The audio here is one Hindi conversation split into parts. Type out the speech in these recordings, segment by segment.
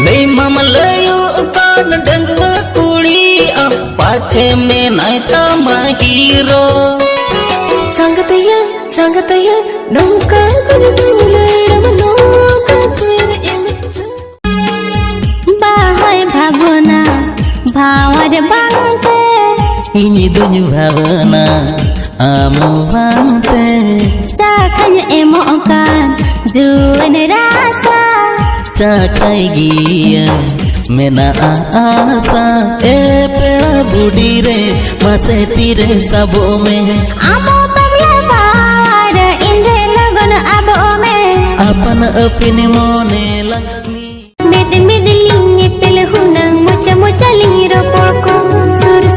बेमम लयो कान डंगवा कुड़ी अब पाछे में नायता हीरो संगतया नौका कर दुलड़म नौका कर बाहाय भावना भावर बांते इनी दुनु भावना आमु बांते चाखन एमोकान जुवन रासा चाखाई गिया मेना आसा ए पेड़ा बुढ़ी रे मसे तीरे सबो में आमो पगला पार इंद्र लगन आबो में अपन अपने मोने लगनी मेद लिंगे पेल हुनंग मोचा लिंगे रोपड़ को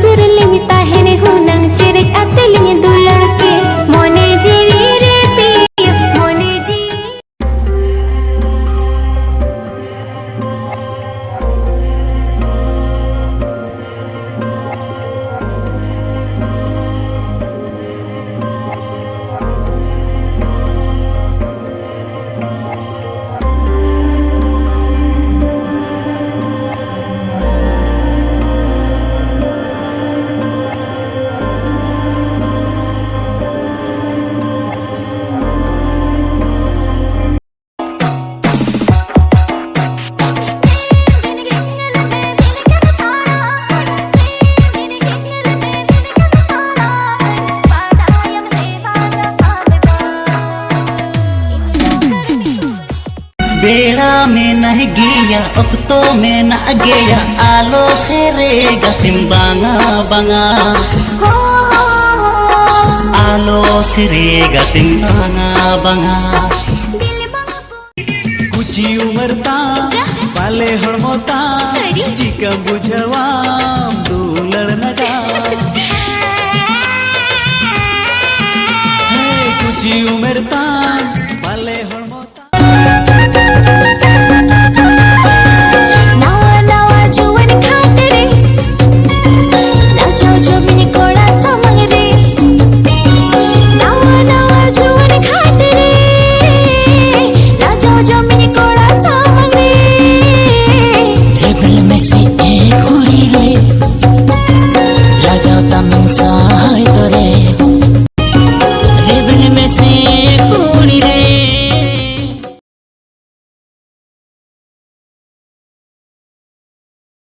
सुर लिंगे ताहेरे हुनंग चिरक आते लिंगे दुलड़ के मोने जीवी रे पिया मोने जीवी बेड़ा में नह गया अक्तो में न गया आलो से रेगा तिम्बांगा बंगा आलो से रेगा तिम्बांगा बंगा कुछ उम्र ता पाले हड़मोता चिका बुझवा दूलड़ नगा कुछ उम्र ता पाले